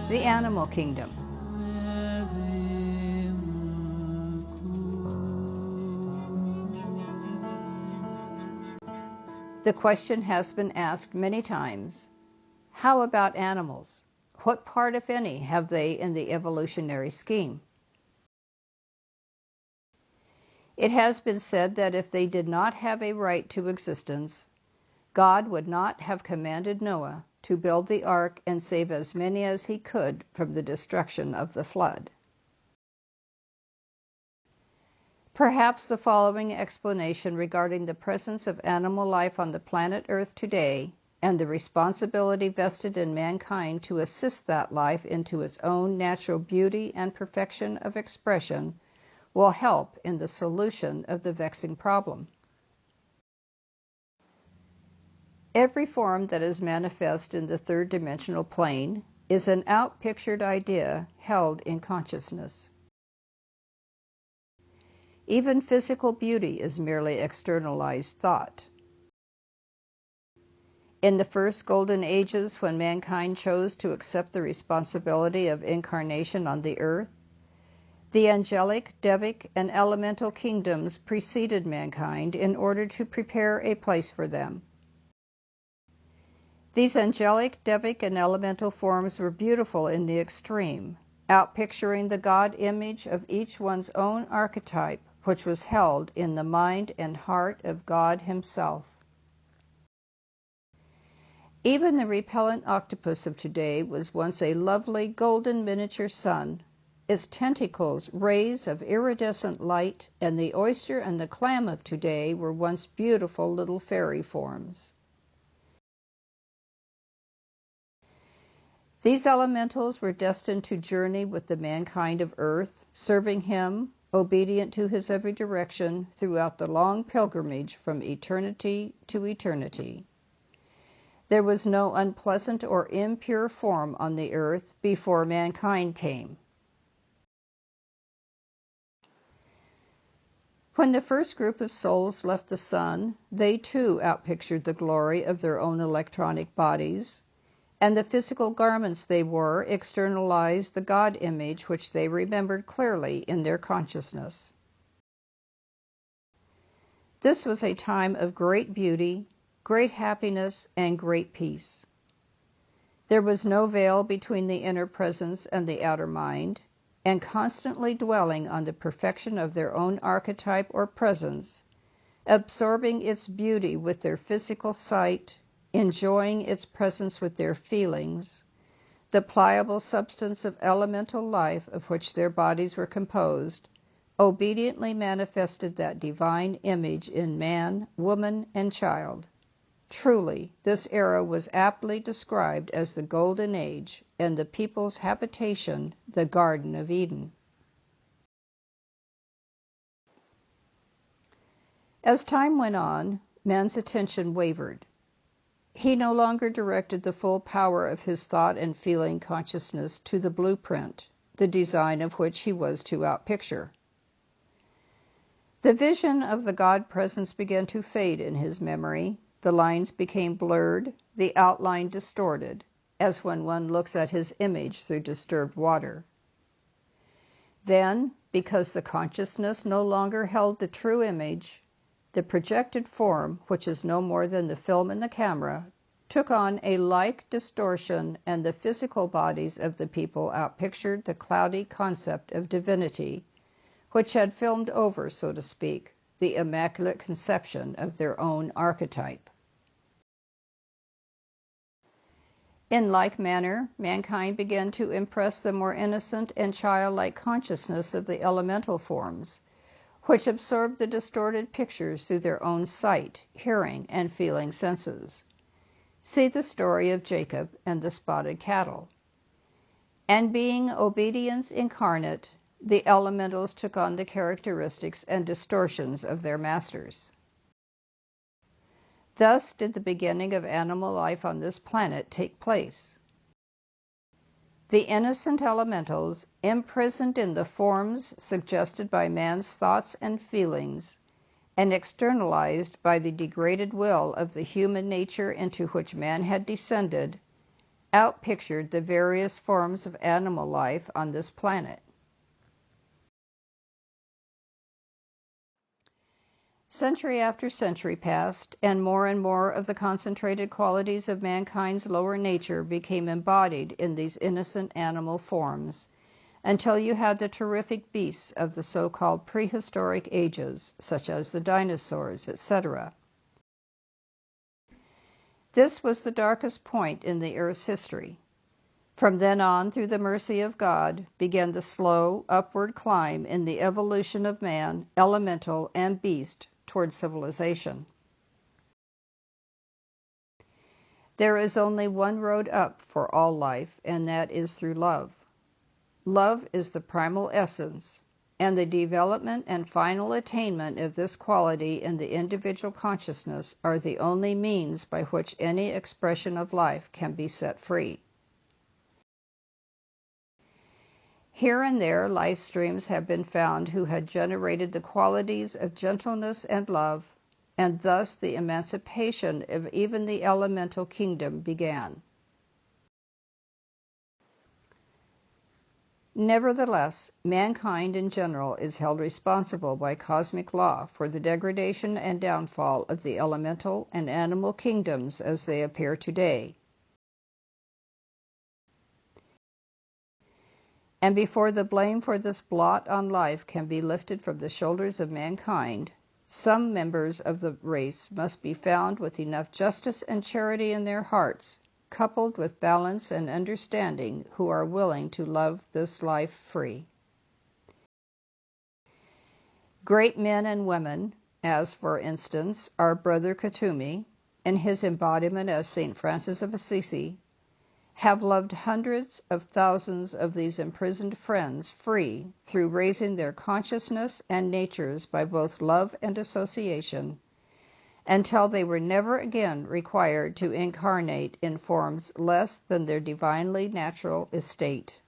The animal kingdom. The question has been asked many times, how about animals? What part, if any, have they in the evolutionary scheme? It has been said that if they did not have a right to existence, God would not have commanded Noah to build the ark and save as many as he could from the destruction of the flood. Perhaps the following explanation regarding the presence of animal life on the planet Earth today and the responsibility vested in mankind to assist that life into its own natural beauty and perfection of expression will help in the solution of the vexing problem. Every form that is manifest in the third dimensional plane is an outpictured idea held in consciousness. Even physical beauty is merely externalized thought. In the first golden ages, when mankind chose to accept the responsibility of incarnation on the earth, the angelic, devic, and elemental kingdoms preceded mankind in order to prepare a place for them. These angelic, devic, and elemental forms were beautiful in the extreme, outpicturing the God image of each one's own archetype, which was held in the mind and heart of God himself. Even the repellent octopus of today was once a lovely golden miniature sun, its tentacles rays of iridescent light, and the oyster and the clam of today were once beautiful little fairy forms. These elementals were destined to journey with the mankind of earth, serving him, obedient to his every direction, throughout the long pilgrimage from eternity to eternity. There was no unpleasant or impure form on the earth before mankind came. When the first group of souls left the sun, they too outpictured the glory of their own electronic bodies, and the physical garments they wore externalized the God image which they remembered clearly in their consciousness. This was a time of great beauty, great happiness, and great peace. There was no veil between the inner presence and the outer mind, and constantly dwelling on the perfection of their own archetype or presence, absorbing its beauty with their physical sight, enjoying its presence with their feelings, the pliable substance of elemental life of which their bodies were composed, obediently manifested that divine image in man, woman, and child. Truly, this era was aptly described as the Golden Age, and the people's habitation the Garden of Eden. As time went on, man's attention wavered. He no longer directed the full power of his thought and feeling consciousness to the blueprint, the design of which he was to outpicture. The vision of the God presence began to fade in his memory. The lines became blurred, the outline distorted, as when one looks at his image through disturbed water. Then, because the consciousness no longer held the true image, the projected form, which is no more than the film in the camera, took on a like distortion, and the physical bodies of the people outpictured the cloudy concept of divinity, which had filmed over, so to speak, the immaculate conception of their own archetype. In like manner, mankind began to impress the more innocent and childlike consciousness of the elemental forms, which absorbed the distorted pictures through their own sight, hearing, and feeling senses. See the story of Jacob and the spotted cattle. And being obedience incarnate, the elementals took on the characteristics and distortions of their masters. Thus did the beginning of animal life on this planet take place. The innocent elementals, imprisoned in the forms suggested by man's thoughts and feelings, and externalized by the degraded will of the human nature into which man had descended, outpictured the various forms of animal life on this planet. Century after century passed, and more of the concentrated qualities of mankind's lower nature became embodied in these innocent animal forms, until you had the terrific beasts of the so-called prehistoric ages, such as the dinosaurs, etc. This was the darkest point in the Earth's history. From then on, through the mercy of God, began the slow, upward climb in the evolution of man, elemental, and beast toward civilization. There is only one road up for all life, and that is through love. Love is the primal essence, and the development and final attainment of this quality in the individual consciousness are the only means by which any expression of life can be set free. Here and there, life streams have been found who had generated the qualities of gentleness and love, and thus the emancipation of even the elemental kingdom began. Nevertheless, mankind in general is held responsible by cosmic law for the degradation and downfall of the elemental and animal kingdoms as they appear today. And before the blame for this blot on life can be lifted from the shoulders of mankind, some members of the race must be found with enough justice and charity in their hearts, coupled with balance and understanding, who are willing to love this life free. Great men and women, as for instance our Brother Kuthumi, in his embodiment as Saint Francis of Assisi, have loved hundreds of thousands of these imprisoned friends free through raising their consciousness and natures by both love and association, until they were never again required to incarnate in forms less than their divinely natural estate.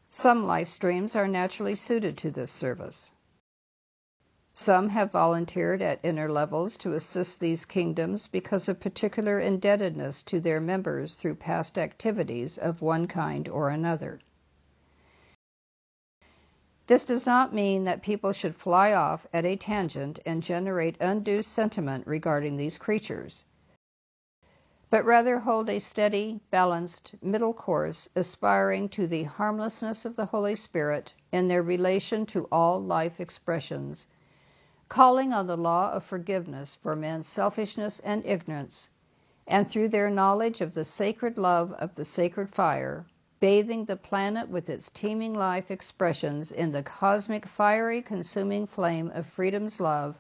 Some life streams are naturally suited to this service. Some have volunteered at inner levels to assist these kingdoms because of particular indebtedness to their members through past activities of one kind or another. This does not mean that people should fly off at a tangent and generate undue sentiment regarding these creatures, but rather hold a steady, balanced, middle course aspiring to the harmlessness of the Holy Spirit in their relation to all life expressions, calling on the law of forgiveness for man's selfishness and ignorance, and through their knowledge of the sacred love of the sacred fire, bathing the planet with its teeming life expressions in the cosmic fiery consuming flame of freedom's love,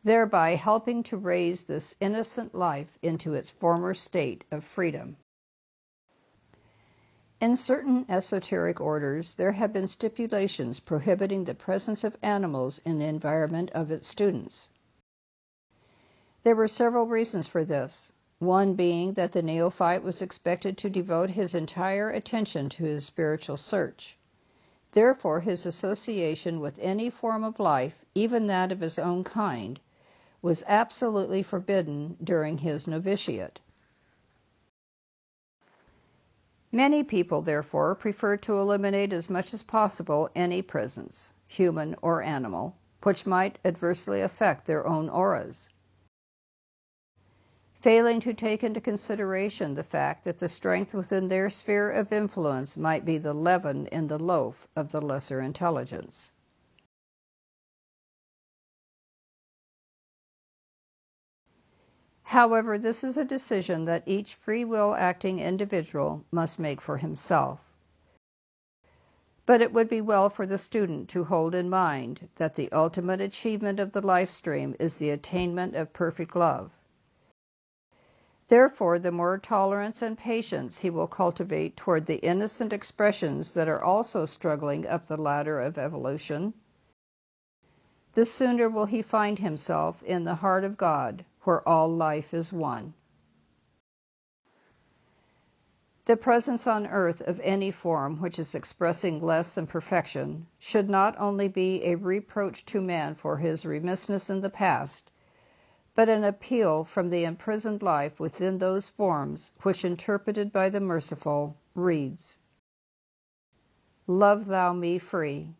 thereby helping to raise this innocent life into its former state of freedom. In certain esoteric orders, there have been stipulations prohibiting the presence of animals in the environment of its students. There were several reasons for this, one being that the neophyte was expected to devote his entire attention to his spiritual search. Therefore, his association with any form of life, even that of his own kind, was absolutely forbidden during his novitiate. Many people, therefore, prefer to eliminate as much as possible any presence, human or animal, which might adversely affect their own auras, failing to take into consideration the fact that the strength within their sphere of influence might be the leaven in the loaf of the lesser intelligence. However, this is a decision that each free will acting individual must make for himself. But it would be well for the student to hold in mind that the ultimate achievement of the life stream is the attainment of perfect love. Therefore, the more tolerance and patience he will cultivate toward the innocent expressions that are also struggling up the ladder of evolution, the sooner will he find himself in the heart of God, where all life is one. The presence on earth of any form which is expressing less than perfection should not only be a reproach to man for his remissness in the past, but an appeal from the imprisoned life within those forms which, interpreted by the merciful, reads, "Love thou me free."